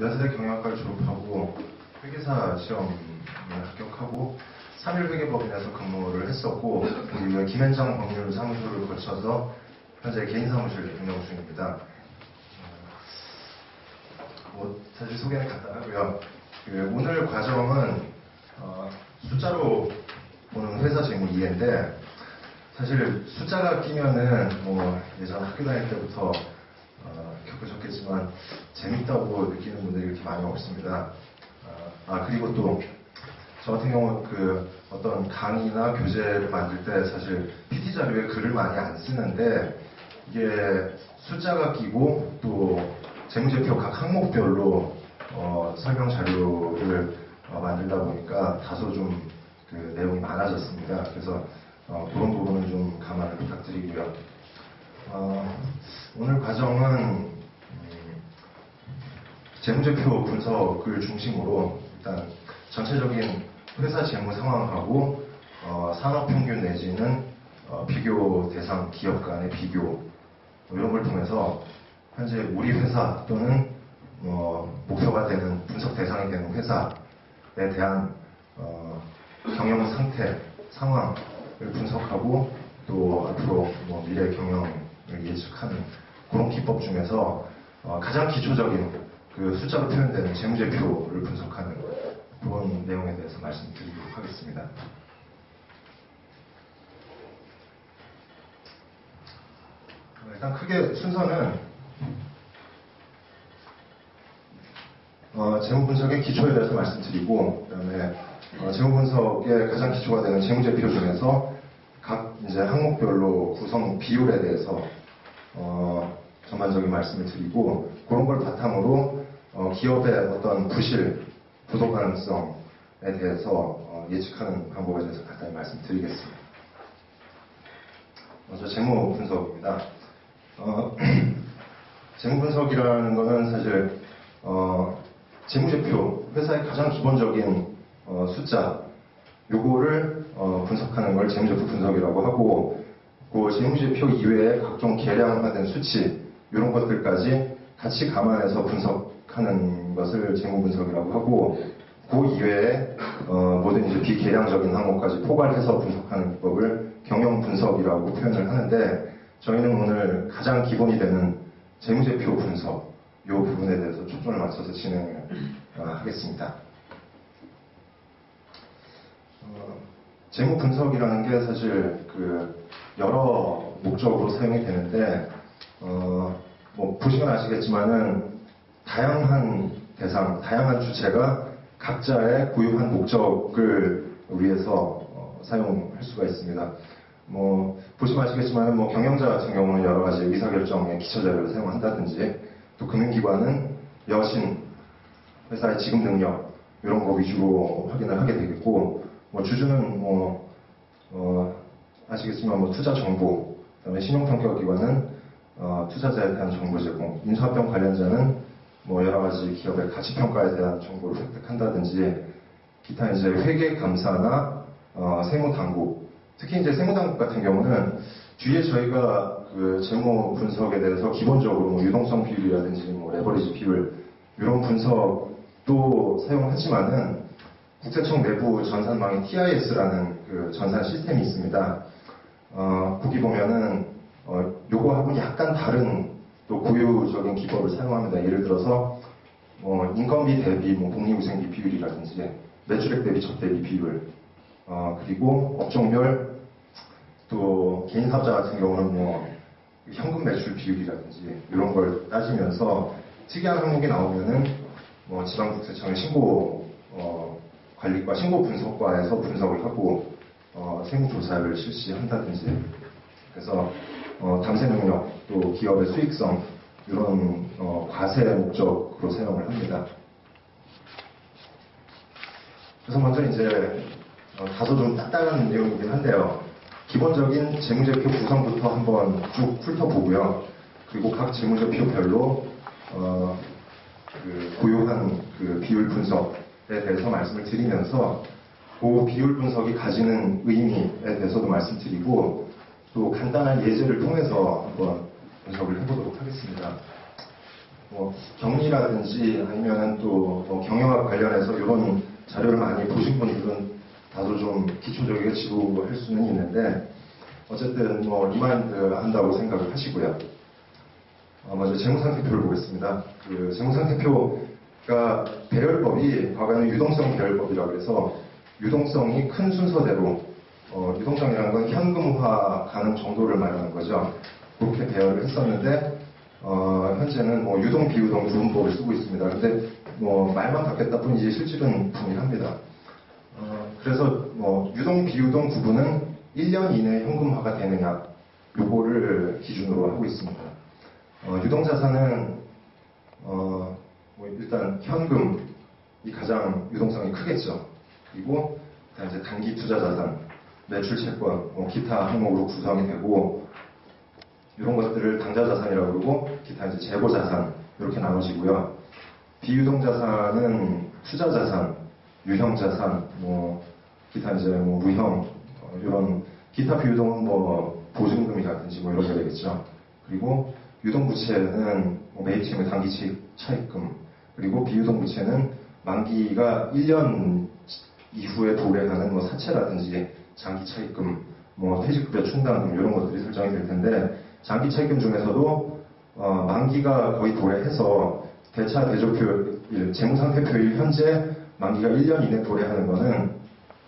연세대 경영학과를 졸업하고 회계사 시험을 합격하고 3일 회계법인에서 근무를 했었고 그 이후에 김현장 법률 사무소를 거쳐서 현재 개인 사무실 운영 중입니다. 사실 소개는 간단하고요. 오늘 과정은 숫자로 보는 회사 재무 이해인데 사실 숫자가 끼면은 예전 학교 다닐 때부터 겪으셨겠지만 재밌다고 느끼는 분들이 그렇게 많이 없습니다. 그리고 또 저 같은 경우 어떤 강의나 교재를 만들 때 사실 PT 자료에 글을 많이 안 쓰는데 이게 숫자가 끼고 또 재무제표 각 항목별로 설명 자료를 만들다 보니까 다소 좀 내용이 많아졌습니다. 그래서 그런 부분은 좀 감안을 부탁드리고요. 오늘 과정은 재무제표 분석을 중심으로 일단 전체적인 회사 재무 상황하고 산업평균 내지는 비교 대상 기업 간의 비교 이런 걸 통해서 현재 우리 회사 또는 목표가 되는 분석 대상이 되는 회사에 대한 경영 상태, 상황을 분석하고 또 앞으로 미래 경영을 예측하는 그런 기법 중에서 가장 기초적인 숫자로 표현되는 재무제표를 분석하는 그런 내용에 대해서 말씀드리도록 하겠습니다. 일단 크게 순서는 재무 분석의 기초에 대해서 말씀드리고 그다음에 재무 분석의 가장 기초가 되는 재무제표 중에서 각 이제 항목별로 구성 비율에 대해서 전반적인 말씀을 드리고 그런 걸 바탕으로 기업의 어떤 부도 가능성에 대해서 예측하는 방법에 대해서 간단히 말씀드리겠습니다. 먼저 재무 분석입니다. 재무 분석이라는 것은 사실 재무제표, 회사의 가장 기본적인 숫자 요거를 분석하는 걸 재무제표 분석이라고 하고 그 재무제표 이외에 각종 계량화된 수치 이런 것들까지 같이 감안해서 분석하는 것을 재무분석이라고 하고 그 이외에 모든 이제 비계량적인 항목까지 포괄해서 분석하는 기법을 경영분석이라고 표현을 하는데 저희는 오늘 가장 기본이 되는 재무제표 분석 이 부분에 대해서 초점을 맞춰서 진행을 하겠습니다. 재무분석이라는 게 사실 여러 목적으로 사용이 되는데 보시면 아시겠지만은 다양한 대상, 다양한 주체가 각자의 고유한 목적을 위해서 사용할 수가 있습니다. 보시면 아시겠지만 경영자 같은 경우는 여러 가지 의사결정의 기초자료를 사용한다든지 또 금융기관은 여신, 회사의 지급 능력 이런 거 위주로 확인을 하게 되겠고 주주는 아시겠지만 투자 정보, 그다음에 신용평가기관은 투자자에 대한 정보 제공, 인수합병 관련자는 여러 가지 기업의 가치평가에 대한 정보를 획득한다든지 기타 이제 회계감사나 세무당국, 특히 이제 세무당국 같은 경우는 뒤에 저희가 재무 분석에 대해서 기본적으로 유동성 비율이라든지 레버리지 비율 이런 분석도 사용하지만은 국세청 내부 전산망인 TIS라는 전산 시스템이 있습니다. 거기 보면은 요거하고는 약간 다른 또 고유적인 기법을 사용합니다. 예를 들어서 인건비 대비 복리후생비 비율이라든지 매출액 대비 적대비 비율 그리고 업종별 또 개인 사업자 같은 경우는 현금 매출 비율이라든지 이런 걸 따지면서 특이한 항목이 나오면은 지방국세청의 신고 관리과 신고 분석과에서 분석을 하고 세무조사를 실시한다든지 그래서 담세 능력 또 기업의 수익성 이런 과세 목적으로 사용을 합니다. 그래서 먼저 이제 다소 좀 딱딱한 내용이긴 한데요. 기본적인 재무제표 구성부터 한번 쭉 훑어보고요. 그리고 각 재무제표별로 고유한 비율 분석에 대해서 말씀을 드리면서 그 비율 분석이 가지는 의미에 대해서도 말씀드리고 또 간단한 예제를 통해서 한번 분석을 해보도록 하겠습니다. 뭐 격리라든지 아니면은 또뭐 경영학 관련해서 이런 자료를 많이 보신 분들은 다소 좀 기초적이게 지루할 수는 있는데 어쨌든 뭐 리마인드 한다고 생각을 하시고요. 먼저 재무상태표를 보겠습니다. 그 재무상태표가 배열법이 과거에는 유동성 배열법이라고 해서 유동성이 큰 순서대로 유동성이라는 건 현금화 가능 정도를 말하는 거죠. 그렇게 배열을 했었는데 현재는 뭐 유동 비유동 구분법을 쓰고 있습니다. 근데 뭐 말만 바뀌었다 뿐이지 실질은 동일합니다. 그래서 뭐 유동 비유동 구분은 1년 이내에 현금화가 되느냐 요거를 기준으로 하고 있습니다. 유동자산은 뭐 일단 현금이 가장 유동성이 크겠죠. 그리고 이제 단기 투자자산, 매출채권, 기타 항목으로 구성이 되고 이런 것들을 당좌자산이라고 그러고 기타 이제 재고자산 이렇게 나눠지고요. 비유동자산은 투자자산, 유형자산, 기타 이제 무형 이런 기타 비유동은 보증금이라든지 이런 게 되겠죠. 그리고 유동부채는 매입채 및 단기 차입금, 그리고 비유동부채는 만기가 1년 이후에 도래하는 사채라든지 장기 차입금, 퇴직급여 충당금 이런 것들이 설정이 될 텐데 장기 차입금 중에서도 만기가 거의 도래해서 대차 대조표일, 재무상태표일 현재 만기가 1년 이내 도래하는 것은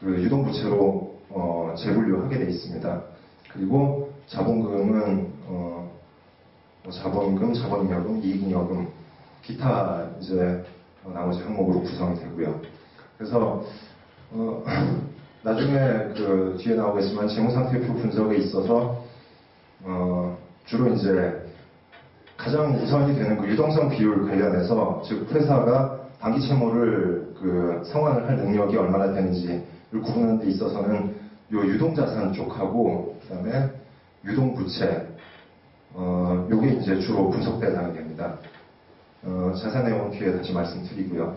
그 유동부채로 재분류하게 되어 있습니다. 그리고 자본금은 자본금, 자본잉여금, 이익잉여금, 기타 이제 나머지 항목으로 구성이 되고요. 그래서 나중에 그 뒤에 나오겠지만 재무상태표 분석에 있어서 주로 이제 가장 우선이 되는 그 유동성 비율 관련해서 즉 회사가 단기 채무를 그 상환을 할 능력이 얼마나 되는지를 구분하는 데 있어서는 요 유동자산 쪽하고 그다음에 유동부채 요게 이제 주로 분석 대상이 됩니다. 자세한 내용은 뒤에 다시 말씀드리고요.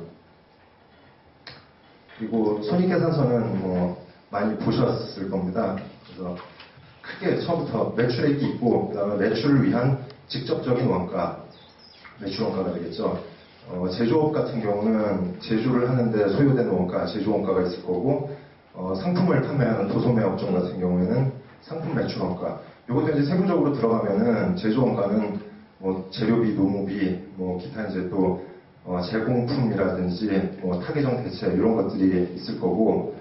그리고 손익계산서는 많이 보셨을 겁니다. 그래서 크게 처음부터 매출액이 있고 그다음에 매출을 위한 직접적인 원가, 매출 원가가 되겠죠. 제조업 같은 경우는 제조를 하는데 소요되는 원가, 제조 원가가 있을 거고 상품을 판매하는 도소매 업종 같은 경우에는 상품 매출 원가. 이것도 이제 세부적으로 들어가면은 제조 원가는 재료비, 노무비, 기타 이제 또 제공품이라든지 타계정 대체 이런 것들이 있을 거고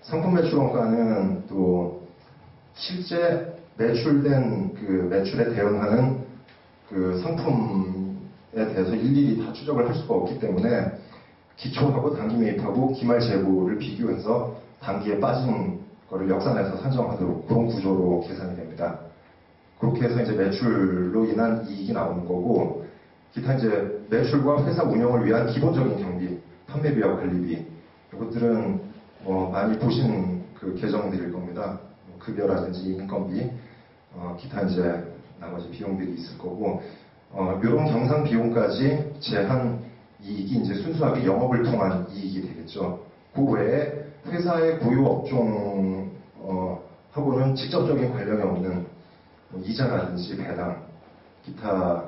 상품 매출 원가는 또 실제 매출된 그 매출에 대응하는 그 상품에 대해서 일일이 다 추적을 할 수가 없기 때문에 기초하고 단기 매입하고 기말 재고를 비교해서 단기에 빠진 거를 역산해서 산정하도록 그런 구조로 계산이 됩니다. 그렇게 해서 이제 매출로 인한 이익이 나오는 거고 기타 이제 매출과 회사 운영을 위한 기본적인 경비, 판매비와 관리비 이것들은 많이 보신 그 계정들일 겁니다. 급여라든지 인건비, 기타 이제 나머지 비용들이 있을 거고 이런 경상 비용까지 제한 이익이 이제 순수하게 영업을 통한 이익이 되겠죠. 그 외에 회사의 고유 업종 하고는 직접적인 관련이 없는 이자라든지 배당, 기타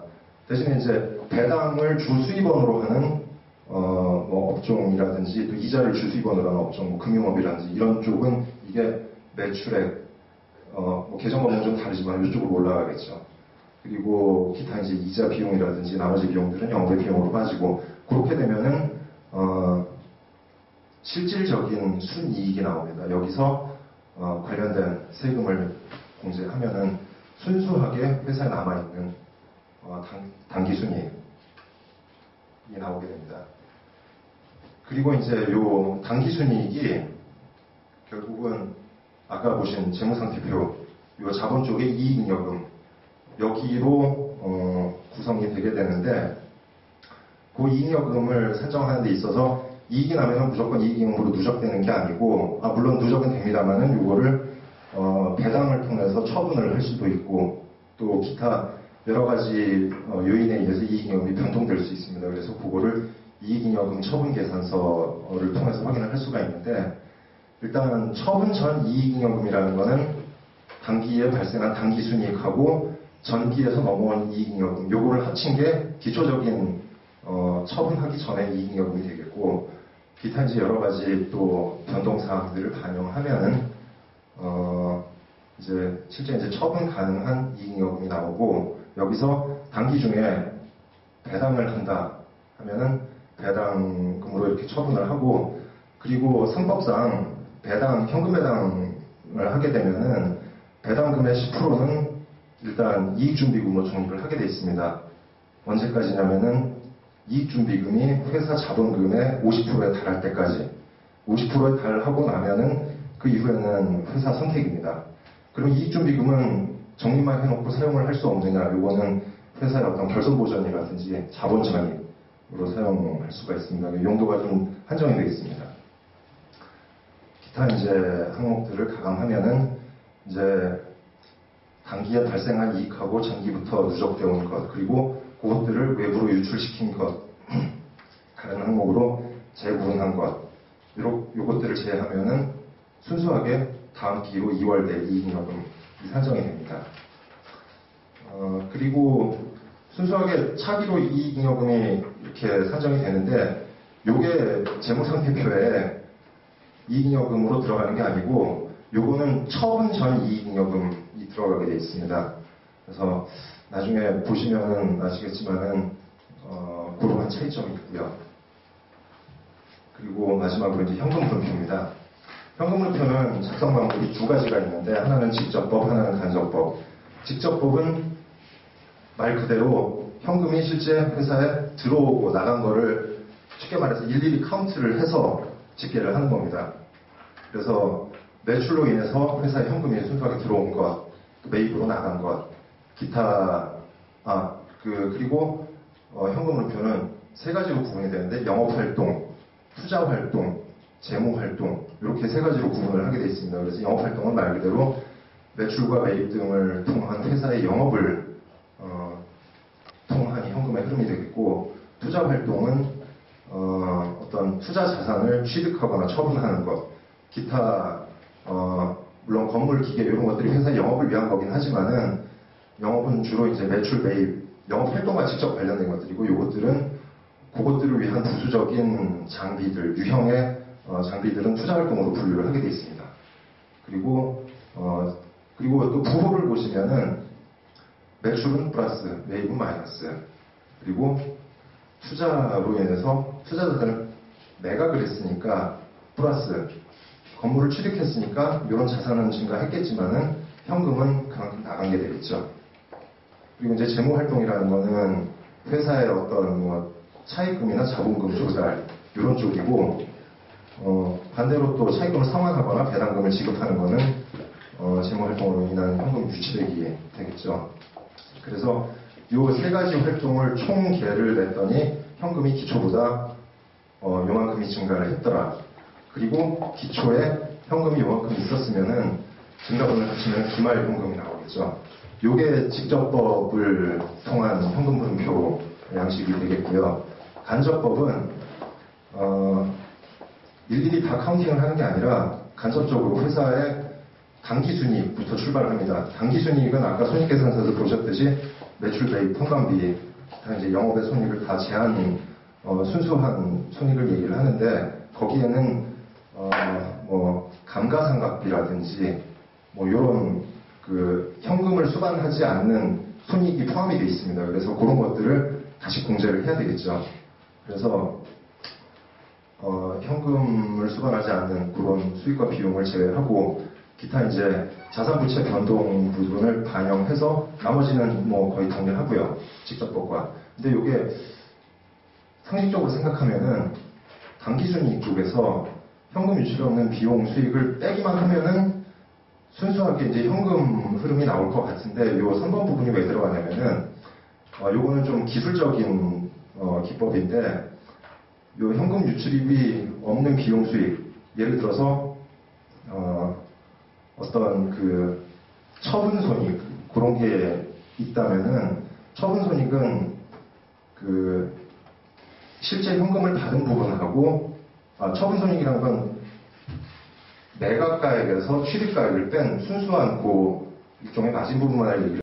대신에 이제 배당을 주 수입원으로 하는 업종이라든지 또 이자를 주 수입원으로 하는 업종, 금융업이라든지 이런 쪽은 이게 매출액 계정과는 좀 다르지만 이쪽으로 올라가겠죠. 그리고 기타 이제 이자 비용이라든지 나머지 비용들은 영업의 비용으로 빠지고 그렇게 되면은 실질적인 순이익이 나옵니다. 여기서 관련된 세금을 공제하면은 순수하게 회사에 남아있는 단기 순이익이 나오게 됩니다. 그리고 이제 요 단기 순이익이 결국은 아까 보신 재무상태표 요 자본 쪽의 이익잉여금 여기로 구성이 되게 되는데 그 이익잉여금을 산정하는 데 있어서 이익이 나면 무조건 이익잉여금으로 누적되는 게 아니고 물론 누적은 됩니다만은 요거를 배당을 통해서 처분을 할 수도 있고 또 기타 여러 가지 요인에 의해서 이익잉여금이 변동될 수 있습니다. 그래서 그거를 이익잉여금 처분 계산서를 통해서 확인을 할 수가 있는데 일단 처분 전 이익잉여금이라는 거는 단기에 발생한 단기 순이익하고 전기에서 넘어온 이익잉여금 요거를 합친 게 기초적인 처분하기 전에 이익잉여금이 되겠고, 기타 이제 여러 가지 또 변동사항들을 반영하면은 이제 실제 이제 처분 가능한 이익잉여금이 나오고, 여기서 단기 중에 배당을 한다 하면은 배당금으로 이렇게 처분을 하고, 그리고 선법상 현금 배당을 하게 되면은 배당금의 10%는 일단 이익준비금으로 적립을 하게 돼 있습니다. 언제까지냐면은 이익준비금이 회사 자본금의 50%에 달할 때까지, 50%에 달하고 나면은 그 이후에는 회사 선택입니다. 그럼 이익준비금은 적립만 해놓고 사용을 할 수 없느냐? 요거는 회사의 어떤 결손보전이라든지 자본장입으로 사용할 수가 있습니다. 용도가 좀 한정이 되어 있습니다. 기타 이제 항목들을 가감하면은 이제 단기에 발생한 이익하고 장기부터 누적되어 온 것, 그리고 그것들을 외부로 유출시킨 것, 다른 항목으로 재구분한 것, 요것들을 제외하면은 순수하게 다음 기로 2월대 이익잉여금이 산정이 됩니다. 그리고 순수하게 차기로 이익잉여금이 이렇게 산정이 되는데, 요게 재무상태표에 이익잉여금으로 들어가는 게 아니고, 요거는 처분 전 이익잉여금이 들어가게 되어 있습니다. 그래서 나중에 보시면은 아시겠지만은 그러한 차이점이 있고요. 그리고 마지막으로 이제 현금분표입니다. 현금분표는 작성 방법이 두 가지가 있는데, 하나는 직접법, 하나는 간접법. 직접법은 말 그대로 현금이 실제 회사에 들어오고 나간 거를 쉽게 말해서 일일이 카운트를 해서 집계를 하는 겁니다. 그래서 매출로 인해서 회사에 현금이 순수하게 들어온 것, 매입으로 나간 것, 기타, 그리고 현금분표는 세 가지로 구분이 되는데, 영업활동, 투자활동, 재무활동, 이렇게 세 가지로 구분을 하게 되어 있습니다. 그래서 영업활동은 말 그대로 매출과 매입 등을 통한 회사의 영업을 통한 현금의 흐름이 되겠고, 투자활동은 어떤 투자 자산을 취득하거나 처분하는 것, 기타 물론 건물, 기계 이런 것들이 회사의 영업을 위한 거긴 하지만은, 영업은 주로 이제 매출, 매입, 영업 활동과 직접 관련된 것들이고, 그것들을 위한 부수적인 장비들, 유형의 장비들은 투자 활동으로 분류를 하게 되어 있습니다. 그리고 또 부호를 보시면은 매출은 플러스, 매입은 마이너스, 그리고 투자로 인해서 투자 자산을 매각을 했으니까 플러스, 건물을 취득했으니까 이런 자산은 증가했겠지만은 현금은 그만큼 나간 게 되겠죠. 그리고 이제 재무활동이라는 거는 회사의 어떤 차입금이나 자본금 조달 이런 쪽이고, 반대로 또 차입금을 상환하거나 배당금을 지급하는 거는 재무활동으로 인한 현금 유치되기 되겠죠. 그래서 이 세 가지 활동을 총 계를 냈더니 현금이 기초보다 요만큼이 증가를 했더라. 그리고 기초에 현금이 요만큼 있었으면은 증가분을 합치면 기말 현금이 나오겠죠. 요게 직접법을 통한 현금분표 양식이 되겠고요. 간접법은 일일이 다 카운팅을 하는 게 아니라 간접적으로 회사의 당기순이익부터 출발을 합니다. 당기순이익은 아까 손익계산서에서 보셨듯이 매출, 매입, 통관비, 다 이제 영업의 손익을 다 제한 순수한 손익을 얘기를 하는데, 거기에는 감가상각비라든지 이런 그 현금을 수반하지 않는 손익이 포함이 되어 있습니다. 그래서 그런 것들을 다시 공제를 해야 되겠죠. 그래서 현금을 수반하지 않는 그런 수익과 비용을 제외하고, 기타 이제 자산부채 변동 부분을 반영해서 나머지는 거의 동일하고요. 직접법과. 근데 이게 상식적으로 생각하면은 당기순이익 쪽에서 현금 유출이 없는 비용 수익을 빼기만 하면은 순수하게 이제 현금 흐름이 나올 것 같은데, 요 3번 부분이 왜 들어가냐면은 요거는 좀 기술적인 기법인데, 요 현금 유출입이 없는 비용 수익, 예를 들어서 어떤 그 처분 손익 그런 게 있다면은, 처분 손익은 그 실제 현금을 받은 부분하고, 처분 손익이라는 건 매각가액에서 취득가액을 뺀 순수한 그 일종의 마진 부분만을 얘기를